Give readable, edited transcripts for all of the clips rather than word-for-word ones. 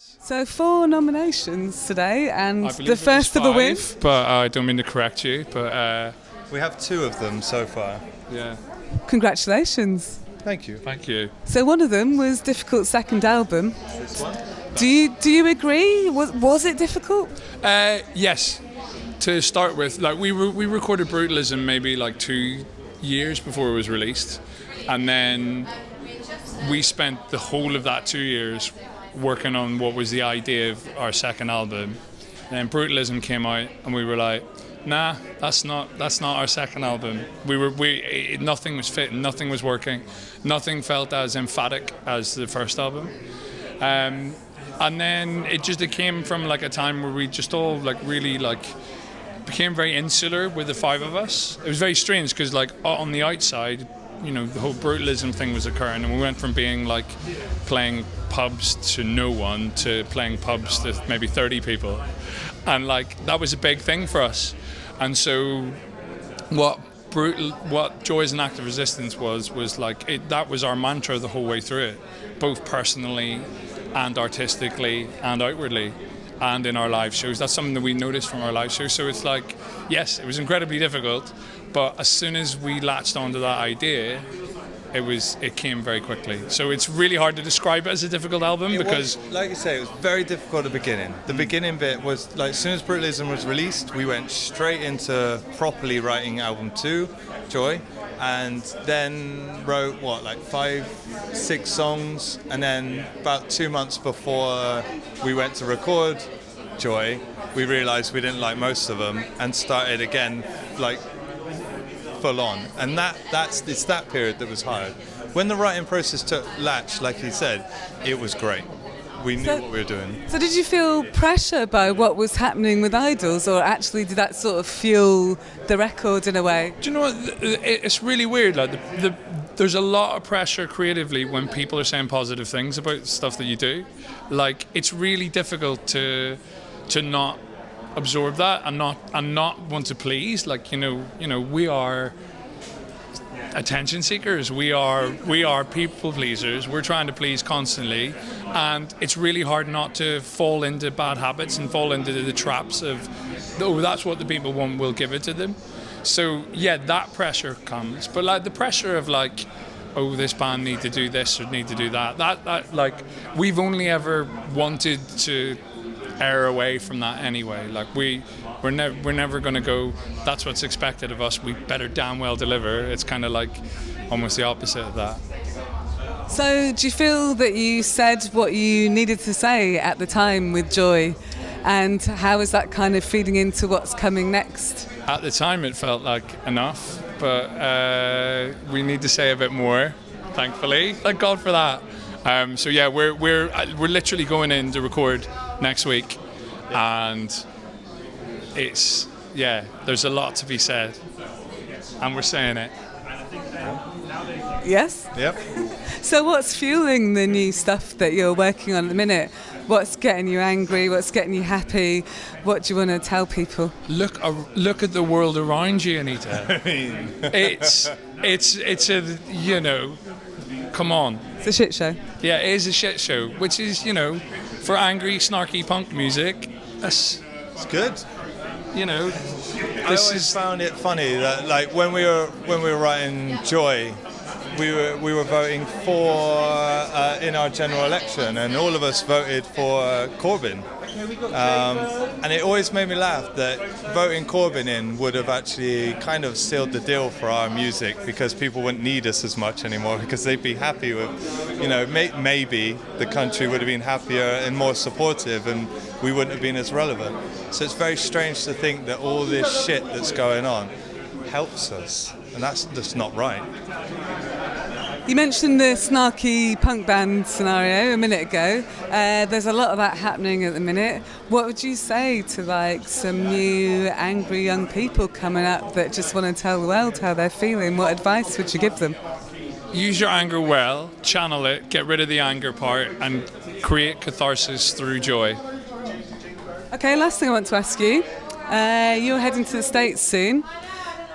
So 4 nominations today, and I believe the first of a win. But I don't mean to correct you, but we have 2 of them so far. yeah. Congratulations. Thank you. Thank you. So one of them was difficult second album. This one? Do you agree? Was it difficult? Yes. To start with, like we recorded Brutalism maybe like 2 years before it was released, and then we spent the whole of that 2 years working on what was the idea of our second album. And then Brutalism came out, and we were like, nah, that's not our second album. Nothing was fitting, nothing was working, nothing felt as emphatic as the first album. And then it came from like a time where we just all like really like became very insular with the 5 of us. It was very strange because like on the outside, you know, the whole Brutalism thing was occurring, and we went from being like playing pubs to no one to playing pubs to maybe 30 people, and like that was a big thing for us. And so what Joy as an Act of Resistance was like that was our mantra the whole way through it, both personally and artistically and outwardly and in our live shows. That's something that we noticed from our live shows. So it's like, yes, it was incredibly difficult, but as soon as we latched onto that idea, it came very quickly. So it's really hard to describe it as a difficult album because, like you say, it was very difficult at the beginning. The beginning bit was like, as soon as Brutalism was released, we went straight into properly writing album 2, Joy, and then wrote like 5-6 songs, and then about 2 months before we went to record Joy, we realised we didn't like most of them and started again like full on, and it's that period that was hard. When the writing process took latch, like he said, it was great. We knew what we were doing. So did you feel pressure by what was happening with Idols, or actually did that sort of fuel the record in a way? Do you know what? It's really weird. Like there's a lot of pressure creatively when people are saying positive things about stuff that you do. Like it's really difficult to not absorb that and not want to please. Like you know we are attention seekers, we are people pleasers, we're trying to please constantly, and it's really hard not to fall into bad habits and fall into the traps of, oh, that's what the people want, we'll give it to them. So yeah, that pressure comes, but like the pressure of like, oh, this band need to do this or need to do that like we've only ever wanted to err away from that anyway. Like we're never going to go, that's what's expected of us, we better damn well deliver. It's kind of like almost the opposite of that. So do you feel that you said what you needed to say at the time with Joy, and how is that kind of feeding into what's coming next? At the time it felt like enough, but we need to say a bit more, thankfully. Thank God for that. So yeah, we're literally going in to record next week, and there's a lot to be said, and we're saying it. Yes? Yep. So what's fueling the new stuff that you're working on at the minute? What's getting you angry? What's getting you happy? What do you want to tell people? Look at the world around you, Anita. I mean, it's a, you know, come on. It's a shit show. Yeah, it is a shit show, which is, you know, for angry, snarky punk music, it's good. You know, I always found it funny that like when we were writing Joy, we were voting for in our general election, and all of us voted for Corbyn. And it always made me laugh that voting Corbyn in would have actually kind of sealed the deal for our music, because people wouldn't need us as much anymore, because they'd be happy with, you know, maybe the country would have been happier and more supportive, and we wouldn't have been as relevant. So it's very strange to think that all this shit that's going on helps us, and that's just not right. You mentioned the snarky punk band scenario a minute ago. There's a lot of that happening at the minute. What would you say to like some new angry young people coming up that just want to tell the world how they're feeling? What advice would you give them? Use your anger well, channel it, get rid of the anger part, and create catharsis through joy. Okay, last thing I want to ask you. You're heading to the States soon.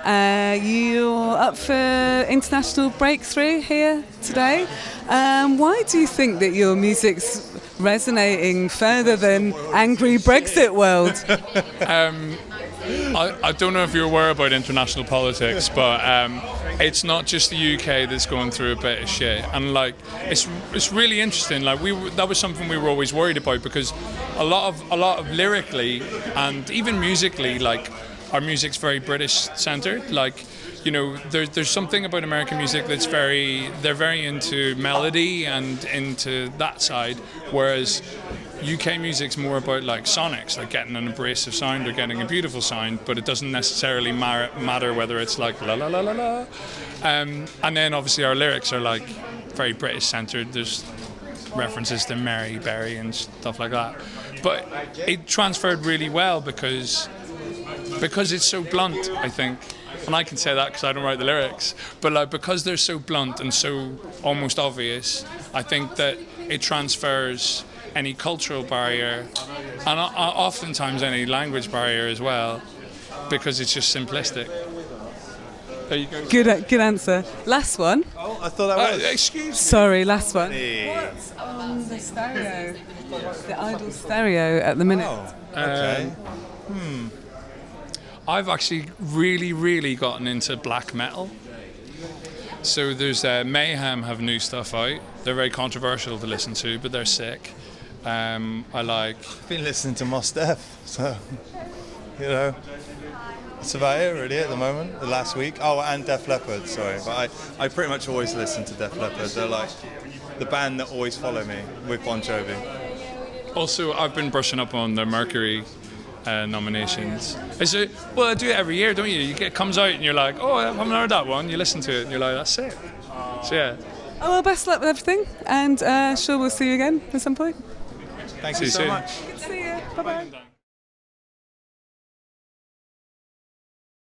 You're up for international breakthrough here today. Why do you think that your music's resonating further than angry Brexit world? I don't know if you're aware about international politics, but it's not just the UK that's going through a bit of shit, and like it's really interesting. Like that was something we were always worried about, because a lot of lyrically and even musically, like our music's very British centered. Like, you know, there's something about American music that's they're very into melody and into that side, whereas UK music's more about like sonics, like getting an abrasive sound or getting a beautiful sound, but it doesn't necessarily matter whether it's like la la la la la. And then obviously our lyrics are like very British centered. There's references to Mary Berry and stuff like that, but it transferred really well because it's so blunt, I think. And I can say that because I don't write the lyrics, but like because they're so blunt and so almost obvious, I think that it transfers any cultural barrier and oftentimes any language barrier as well, because it's just simplistic. There you go. Good answer. Last one. Oh, I thought that was. Excuse me. Sorry, last one. Hey. What's on the stereo? The IDLES stereo at the minute. Oh, okay. I've actually really gotten into black metal. So there's Mayhem have new stuff out. They're very controversial to listen to, but they're sick. I've been listening to Mos Def, so you know, that's about it really at the moment. The last week. Oh, and Def Leppard. Sorry, but I pretty much always listen to Def Leppard. They're like the band that always follow me with Bon Jovi. Also, I've been brushing up on the Mercury nominations. Well, I do it every year, don't you? It comes out and you're like, oh, I haven't heard that one. You listen to it and you're like, that's sick. So yeah. Oh, well, best luck with everything, and sure we'll see you again at some point. Thank you so much. Good to see you. Bye bye.